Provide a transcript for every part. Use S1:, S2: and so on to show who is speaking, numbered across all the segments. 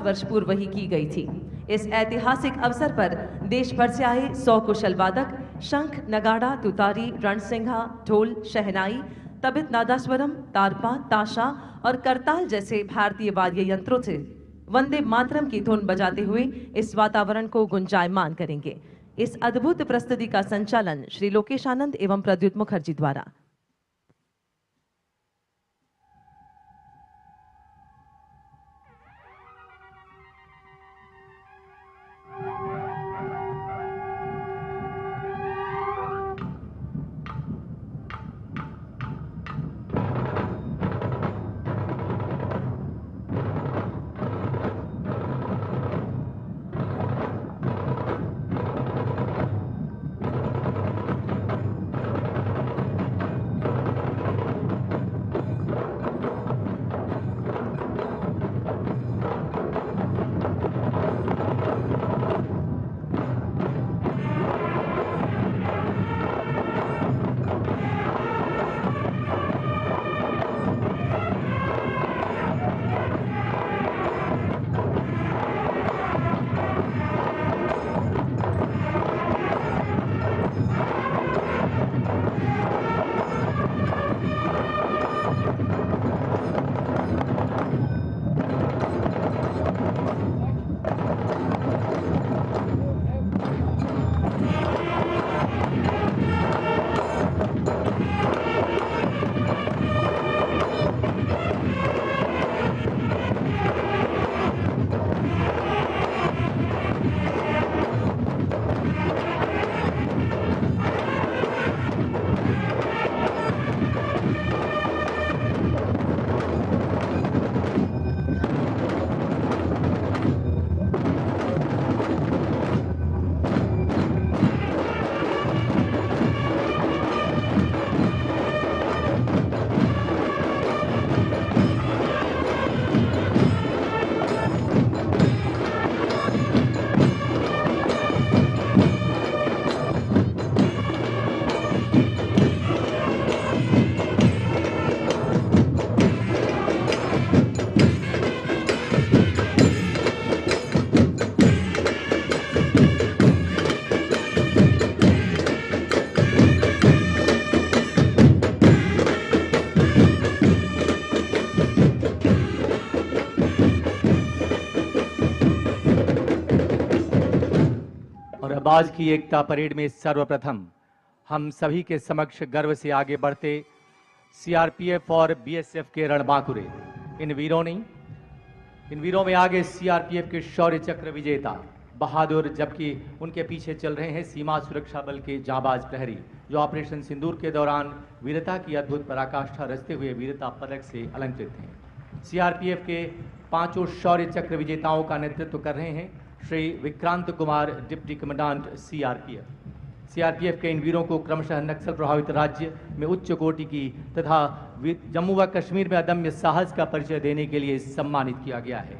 S1: वर्ष पूर्व ही की गई थी। इस ऐतिहासिक अवसर पर देश भर से आए 100 कुशल वादक शंख, नगाड़ा, तुतारी, रणसिंघा, ढोल, शहनाई, तबित नादास्वरम, तारपा, ताशा और करताल जैसे भारतीय वाद्य यंत्रों से वंदे मातरम की धुन बजाते हुए इस वातावरण को गुंजायमान करेंगे। इस अद्भुत प्रस्तुति का संचालन श्री लोकेश आनंद एवं प्रद्युत मुखर्जी द्वारा।
S2: आज की एकता परेड में सर्वप्रथम हम सभी के समक्ष गर्व से आगे बढ़ते सीआरपीएफ और बीएसएफ के रणबांकुरे इन वीरों में आगे सीआरपीएफ के शौर्य चक्र विजेता बहादुर, जबकि उनके पीछे चल रहे हैं सीमा सुरक्षा बल के जांबाज प्रहरी जो ऑपरेशन सिंदूर के दौरान वीरता की अद्भुत पराकाष्ठा रचते हुए वीरता पदक से अलंकृत हैं। सीआरपीएफ के 5 शौर्य चक्र विजेताओं का नेतृत्व कर रहे हैं Shri Vikrant Kumar, deputy commandant CRPF. CRPF के इन वीरों को क्रमशः नक्सल प्रभावित राज्य में उच्च कोटि की तथा जम्मू व कश्मीर में अदम्य साहस का परिचय देने के लिए सम्मानित किया गया है।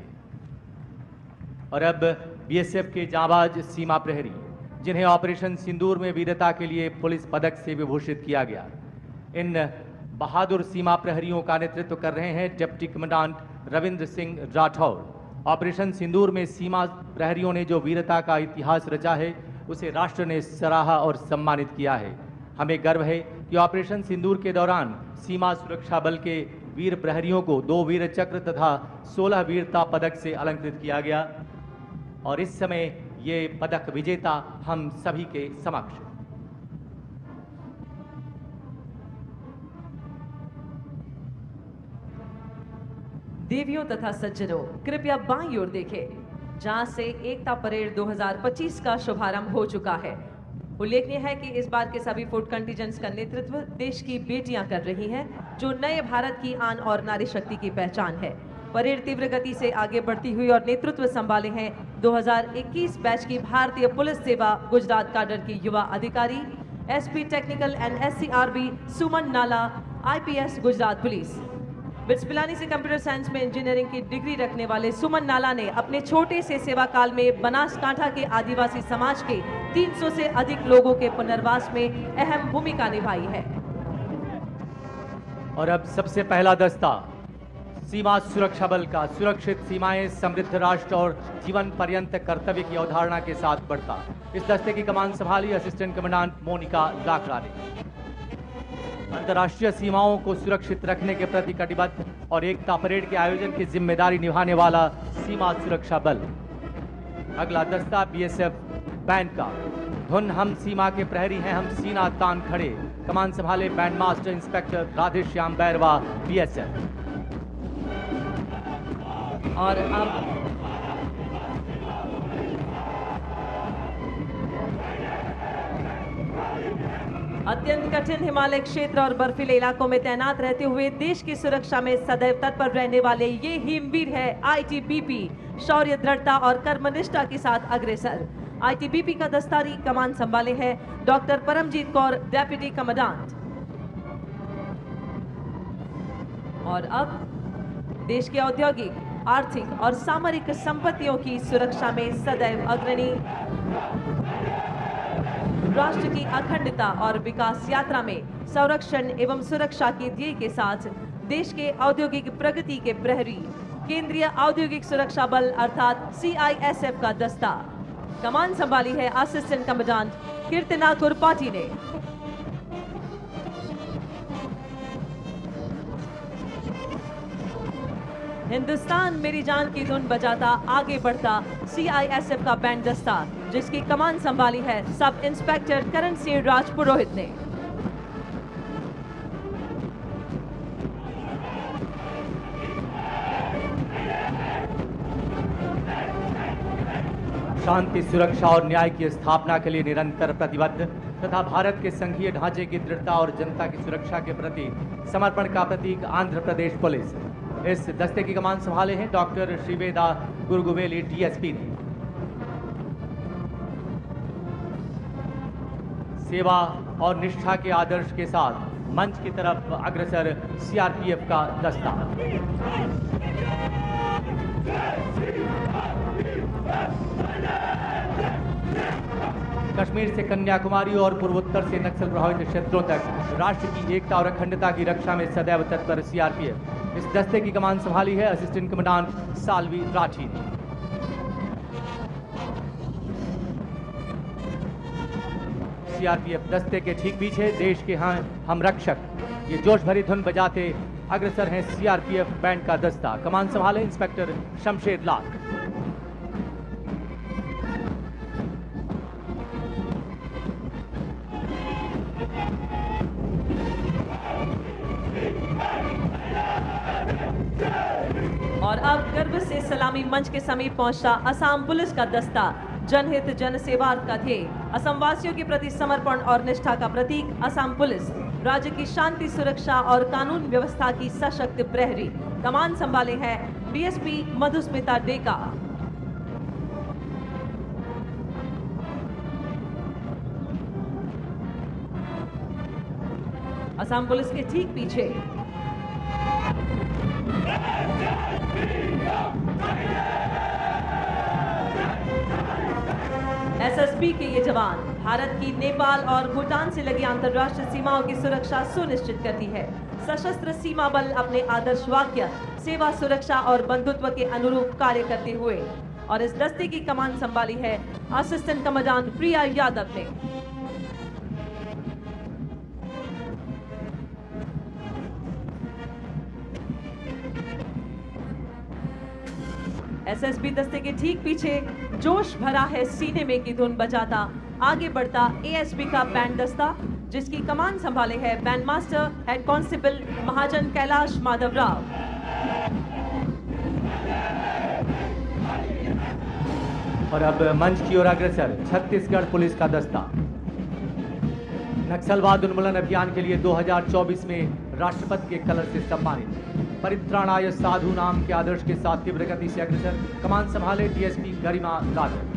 S2: और अब बीएसएफ के जांबाज सीमा प्रहरी जिन्हें ऑपरेशन सिंदूर में वीरता के लिए पुलिस पदक से विभूषित किया गया, इन बहादुर सीमा प्रहरियों का नेतृत्व कर रहे हैं deputy commandant Ravindra Singh Rathore. Operation Sindoor में सीमा प्रहरियों ने जो वीरता का इतिहास रचा है उसे राष्ट्र ने सराहा और सम्मानित किया है। हमें गर्व है कि ऑपरेशन सिंदूर के दौरान सीमा सुरक्षा बल के वीर प्रहरियों को 2 वीर चक्र तथा 16 वीरता पदक से अलंकृत किया गया और इस समय ये पदक विजेता हम सभी के समक्ष।
S1: देवियों तथा सज्जनों, कृपया बाईं ओर देखें, जहां से एकता परेड 2025 का शुभारंभ हो चुका है। उल्लेखनीय है कि इस बार के सभी फुट कंटिजेंट्स का नेतृत्व देश की बेटियां कर रही हैं, जो नए भारत की आन और नारी शक्ति की पहचान है। परेड तीव्र गति से आगे बढ़ती हुई और नेतृत्व संभाले हैं 2021 बैच की भारतीय पुलिस सेवा गुजरात काडर की युवा अधिकारी एसपी टेक्निकल एंड एससीआरबी सुमन नाला, IPS Gujarat police. Bits Pilani से कंप्यूटर साइंस में इंजीनियरिंग की डिग्री रखने वाले सुमन नाला ने अपने छोटे से सेवा काल में बनासकांठा के आदिवासी समाज के 300 से अधिक लोगों के पुनर्वास में अहम भूमिका निभाई है।
S2: और अब सबसे पहला दस्ता सीमा सुरक्षा बल का सुरक्षित सीमाएं समृद्ध राष्ट्र और जीवन पर्यंत कर्तव्य की अवधारणा के साथ बढ़ता। इस दस्ते की कमान संभाली असिस्टेंट कमांडेंट मोनिका लाकड़ा ने। अंतर्राष्ट्रीय सीमाओं को सुरक्षित रखने के प्रति कटिबद्ध और एकता परेड के आयोजन की जिम्मेदारी निभाने वाला सीमा सुरक्षा बल। अगला दस्ता बीएसएफ बैंड का। धुन हम सीमा के प्रहरी हैं, हम सीना तान खड़े। कमान संभाले band master inspector Radheshyam Bairwa BSF.
S1: और अब अत्यंत कठिन हिमालय क्षेत्र और बर्फीले इलाकों में तैनात रहते हुए देश की सुरक्षा में सदैव तत्पर रहने वाले ये हिमवीर है आईटीबीपी, शौर्य, दृढ़ता और कर्मनिष्ठा के साथ अग्रसर। आईटीबीपी का दस्तारी कमान संभाले है doctor Paramjit Kaur, deputy commandant. और अब देश के औद्योगिक, आर्थिक और सामरिक संपत्तियों की सुरक्षा में सदैव अग्रणी, राष्ट्र की अखंडता और विकास यात्रा में संरक्षण एवं सुरक्षा के ध्येय के साथ देश के औद्योगिक प्रगति के प्रहरी, केंद्रीय औद्योगिक सुरक्षा बल अर्थात सीआईएसएफ का दस्ता। कमान संभाली है असिस्टेंट कमांडेंट कीर्तना कुरपाटी ने। हिंदुस्तान मेरी जान की धुन बजाता आगे बढ़ता सीआईएसएफ का बैंड दस्ता, जिसकी कमान संभाली है सब इंस्पेक्टर करण सिंह राजपुरोहित ने।
S2: शांति, सुरक्षा और न्याय की स्थापना के लिए निरंतर प्रतिबद्ध तथा भारत के संघीय ढांचे की दृढ़ता और जनता की सुरक्षा के प्रति समर्पण का प्रतीक आंध्र प्रदेश पुलिस। इस दस्ते की कमान संभाले हैं डॉक्टर श्रीवेदा गुरुगुवेली डीएसपी ने। सेवा और निष्ठा के आदर्श के साथ मंच की तरफ अग्रसर सीआरपीएफ का दस्ता। कश्मीर से कन्याकुमारी और पूर्वोत्तर से नक्सल प्रभावित क्षेत्रों तक राष्ट्र की एकता और अखंडता की रक्षा में सदैव तत्पर सीआरपीएफ। इस दस्ते की कमान संभाली है असिस्टेंट कमांडेंट सालवी राठी ने। सीआरपीएफ दस्ते के ठीक पीछे देश के हम रक्षक, ये जोश भरी धुन बजाते अग्रसर हैं सीआरपीएफ बैंड का दस्ता। कमान संभाले इंस्पेक्टर शमशेर लाल।
S1: और अब गर्व से सलामी मंच के समीप पहुंचता असम पुलिस का दस्ता, जनहित जन सेवार्थ का ध्येय, असम वासियों के प्रति समर्पण और निष्ठा का प्रतीक असम पुलिस, राज्य की शांति, सुरक्षा और कानून व्यवस्था की सशक्त प्रहरी। कमान संभाले हैं डीएसपी मधुस्मिता डेका। असम पुलिस के ठीक पीछे एसएसबी के ये जवान भारत की नेपाल और भूटान से लगी अंतर्राष्ट्रीय सीमाओं की सुरक्षा सुनिश्चित करती है। सशस्त्र सीमा बल अपने आदर्श वाक्य सेवा, सुरक्षा और बंधुत्व के अनुरूप कार्य करते हुए। और इस दस्ते की कमान संभाली है असिस्टेंट कमांडेंट प्रिया यादव ने। एसएसबी दस्ते के ठीक पीछे जोश भरा है सीने में की धुन बजाता आगे बढ़ता एएसबी का बैंड दस्ता, जिसकी कमान संभाले है बैंड मास्टर हेड कांस्टेबल महाजन कैलाश माधव राव।
S2: और अब मंच की ओर अग्रसर छत्तीसगढ़ पुलिस का दस्ता। नक्सलवाद उन्मूलन अभियान के लिए 2024 में राष्ट्रपति के कलर से सम्मानित, परित्राणाय साधु नाम के आदर्श के साथ तीव्र गति से अग्रसर। कमान संभाले डीएसपी गरिमा राघव।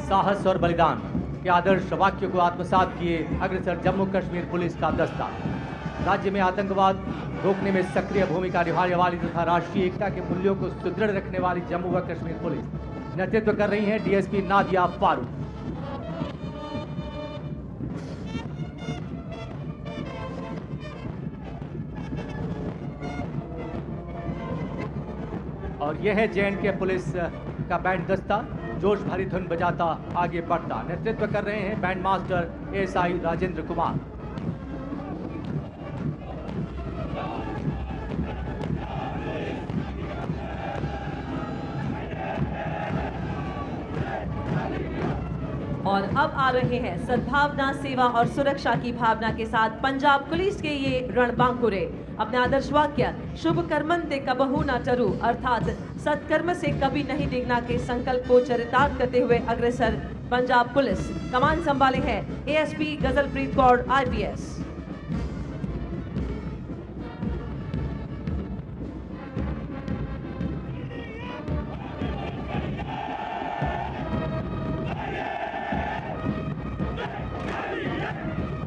S2: साहस और बलिदान, के आदर्श वाक्य को आत्मसात किए अग्रसर जम्मू कश्मीर पुलिस का दस्ता। राज्य में आतंकवाद रोकने में सक्रिय भूमिका निभाने वाली तथा राष्ट्रीय एकता के मूल्यों को सुदृढ़ रखने वाली जम्मू व कश्मीर पुलिस नेतृत्व कर रही हैं डीएसपी नादिया फारूक। और यह है जे.एंड.के पुलिस का बैंड दस्ता, जोश भरी धुन बजाता आगे बढ़ता। नेतृत्व कर रहे हैं band master ASI Rajendra Kumar.
S1: और अब आ रहे हैं सद्भावना, सेवा और सुरक्षा की भावना के साथ पंजाब पुलिस के ये रणबांकुरे। अपने आदर्श वाक्य शुभ कर्मंते कबहू न टरू अर्थात सत्कर्म से कभी नहीं डिगना के संकल्प को चरितार्थ करते हुए अग्रसर पंजाब पुलिस। कमान संभाले हैं एएसपी गजलप्रीत कौर IPS।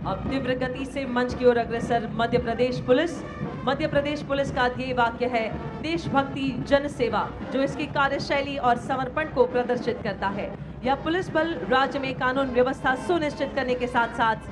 S1: अब तीव्र गति से मंच की ओर अग्रसर मध्य प्रदेश पुलिस। मध्य प्रदेश पुलिस का ध्येय वाक्य है देशभक्ति जन सेवा, जो इसकी कार्यशैली और समर्पण को प्रदर्शित करता है। यह पुलिस बल राज्य में कानून व्यवस्था सुनिश्चित करने के साथ साथ